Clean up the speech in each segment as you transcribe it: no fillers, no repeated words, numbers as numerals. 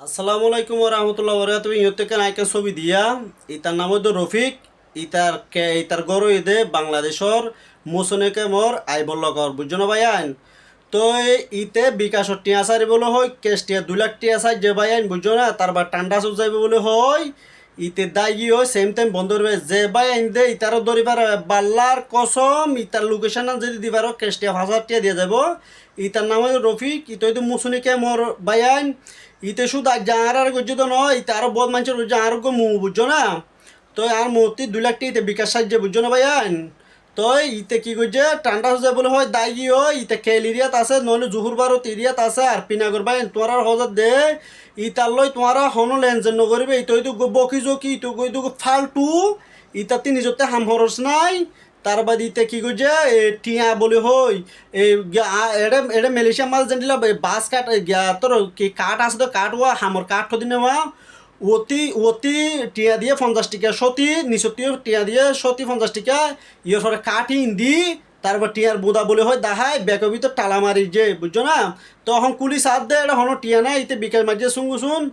আসসালামু আলাইকুম রহমতুল্লাহ বরকাত। তুমি ইহতে কেন আইকা ছবি দিয়া ইতার নাম হইতো রফিক। ইতার গড় ইদে বাংলাদেশর মোসনেকে মোর আইবল্লকর বুঝছো না ভাই আইন। তো ইতে বিকাশর টিয়া সারি বলে হয় কেস টিয়া 2 লাখ টিয়া সাই যে ভাই আইন বুঝছো না তারপর টান্ডা সুখ যাইবে বলে হয়। ইতে দায়ী হয় সেম টাইম বন্ধ করবে যে ভাই আইন দে ইতারও দরিবার বাল্লার কসম ইতার লোকেশন যদি দিবার কেস টিয়া 5,000 টিয়া দিয়ে যাব। ইতার নাম হইতো রফিক ইতো হইতো মুসনিকে মোর ভাই আইন। ইতে শুধু যার আর গজ্জিত নয় ইতে আরো বহুত মানুষের আর মু বুঝছো না। তো আর মূর্তি 2 লাখ টি ইতে বিকাশ সাহায্য বুঝছো না ভাইয়ান। তো ইতে কি করছে ঠান্ডা হয়ে বলে হয় দায়ী হয় ইতে খেল এরিয়াত আছে নইলে জুহুর ভারত এরিয়াত আছে আর পিনাগর ভাই তোমার আর হজার দে ইতার লই তোমার হনো লেনজেন নকরিবে ইতো ইতো বকি জকি ইতো ইতো ফালতু ইতাতে নিজতে হাম খরচ নাই। তার বাদ ইতে কি করছে টিয়া বলে হই এই এটা এটা মালয়েশিয়া মাল জানিলা বাস কাঠ তোর কি কাঠ আছে তো কাঠ হওয়া হামর কাঠ দিনে হওয়া অতি অতি টিয়া দিয়ে 50 টাকা সতী নিচতীয় টিয়া দিয়ে সতী 50 টাকা ইয়ের পরে কাঠ ইন্দি তারপর টিয়ার বোদা বলে হয় দাহাই ব্যাকের ভিতর টালা মারি যে বুঝছো না। তখন কুলি সার দে এটা হনো টিয়া নাই ইতে বিকাশ মাঝে শুন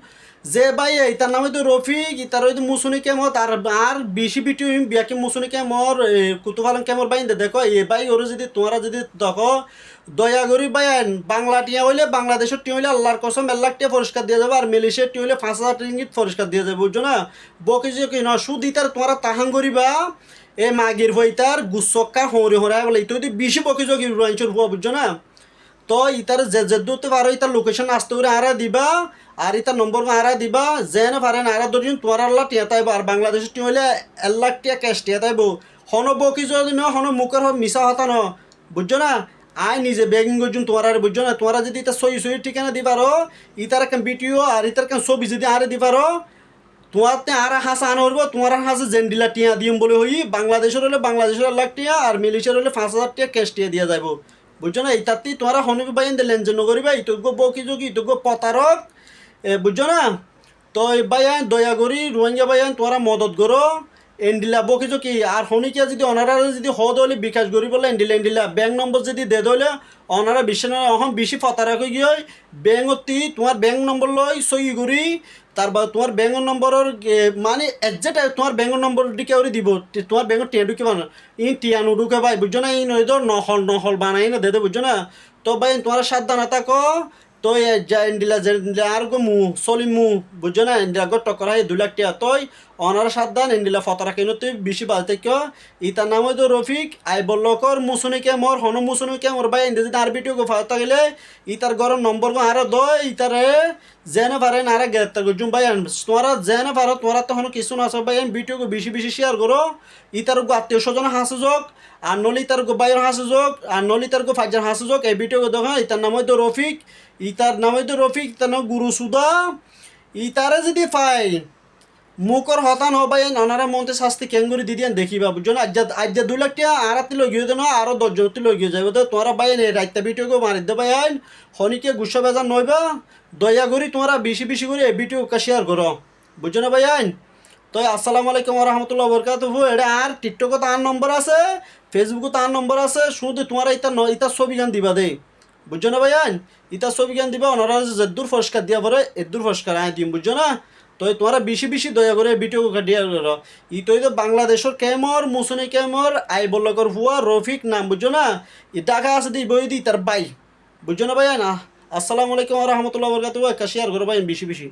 যে ভাই ইতার নাম হইতো রফিক ইতার হইতো মুসুনি কেমত আর বেশি বিটি বিয়াকে মুসুনি কেমর কুতুফালন কেমর বাইন দেখো এ ভাই ওরে যদি তোমরা যদি দেখো দয়া করি ভাই বাংলা টিয়া হইলে বাংলাদেশের টিয়া হইলে আল্লাহর কসম 1 লাখ টিয়া পুরস্কার দিয়ে যাবে আর মালয়েশিয়ার টিয়া হইলে 5,000 রিঙ্গিত পুরস্কার দিয়ে যাবে বুঝছো না। বকে যে কি না সুদ ইতার তোমরা তাহাং করিবা এ মাগির হইতার গুসক্কা হরে হরাই বলে ইতো বেশি বকে যোগী বুঝছো না। তো ইতার যে দূরতে পারো ইতার লোকেশন আসতে করে আরা দিবা আর ইতার নম্বর আরা দিবা যেন পারেন আরা ধরিন তোমার আল্লাহ টিয়া তাইব আর বাংলাদেশের টিয়া হইলে 1 লাখ টিয়া ক্যাশ টিয়া তাইব হন বকি যদি ন হন মুখের মিশা হতা ন বুঝছো না। আই নিজে বেগিং করছুন তোমার আর বুঝছো না তোমরা যদি ইতার সই সই ঠিকানা দিবারো ইতার একটা ভিডিও আর ইতার একটা ছবি যদি আরে দিবারো তোমার আর হাসা আনা হইব তোমার হাসে জেন্ডিলা টিয়া দিম বলে হই বাংলাদেশের হলে বাংলাদেশের 1 লাখ টিয়া আর মালয়েশিয়ার হলে 5,000 টিয়া ক্যাশ টিয়া দিয়া যাইব বুঝছো না। ইতাতি তোমরা হনবি বাইন দিলেন যে নগরিবা ইতুগ্য বকি যোগী ইতুগ্য প্রতারক বুঝছো না। তো বাইন দয়া করি রোহিঙ্গা বাইন তোমরা মদত করো এন্ডিলা বকি যোগী আর হনিকিয়া যদি অনারা যদি হদ হলে বিকাশ করি বলে এন্ডিলা ব্যাংক নম্বর যদি দে দলে অনারা বিশ্ব এখন বেশি প্রতারক হয়ে গিয়ে ব্যাংকতি তোমার ব্যাংক নম্বর লই সই করি তারপর তোমার ব্যাঙ্ক নম্বরের মানে একজেক্ট তোমার ব্যাঙ্ক নম্বর দিকে ওরে দিব তোমার ব্যাঙ্ক টিয়া ঢুকে বানা ই টিয়া নুডুকে ভাই বুঝছো না ই নয় ধর নহল নহল বানাই না দে বুঝছো না। তো ভাই তোমার সাবধান থাকো তো ইন্ডিলা আর গো মু সলিম মু বুঝছো না ইন্ডিলা গো টকরা 2 লাখ টিয়া তই অনার সাবধান ইন্ডিলা ফতরা কেন তুই বেশি বাজ থেকে ইতার নাম হইতো রফিক আই বল্লকর মুসুনিকে মোর হন মুসুনিকে মোর ভাই ইন্ডিয়া যদি আর বিটিও গো ফাতা গেলে ইতার গরম নম্বর গো আর দই ইতারে যেনে পারেন আর গ্রেপ্তার করছুন ভাই তোমরা যেনে পারো তোমরা তখন কিছু না আছে ভাই ভিডিও বেশি বেশি শেয়ার করো ইতার গো আত্মীয় স্বজন হাসে যোগ আর নলি তার গো বাইর হাসে যোগ আর নলি তার গো ফাইজার হাসে যোগ এই ভিডিও দেখো ইতার নাম হইতো রফিক ইতার নাম গুরু সুদা ইতারে যদি পাই মুখর হতান হবাই নানারা মন্ত্রে শাস্তি কেঙ্গুরি দিদিয়ান দেখিবা বুঝছো না আজ 2 লাখ টিয়া আর আত্মি লই গিয়ে না আরো 10 জন লই গিয়ে যাবে তো তোমরা ভাই রাইতা ভিডিও গো মারি দে ভাই আইন হনিকে গুসা বেজার নইবা দয়া করি তোমরা বেশি বেশি করে এই ভিডিও শেয়ার করো বুঝছো না ভাই আইন। তো আসসালামু আলাইকুম রহমতুল্লাহ বরকাতুহু এটা আর টিকটকও তার নম্বর আছে ফেসবুকও তার নম্বর আছে শুধু তোমরা ইতার ছবি গান দিবা দে বুঝছো না ভাই আইন ইতার ছবি গান দিবা ওনারা যে দূর পুরস্কার দিয়া পরে দূর পুরস্কার আয় দিম বুঝছো না। তো তোমরা বেশি বেশি দয়া করে ভিডিও কাটিয়ে করো ইতই তো বাংলাদেশের কেমর মুসনি কেমর আই বল্লকর হুয়া রফিক নাম বুঝছো না ই টাকা আছে দি বই দি তার বাই বুঝছো না ভাই না। আসসালামু আলাইকুম রহমতুল্লাহ বরকাতুহু একটা শেয়ার করো ভাই বেশি বেশি।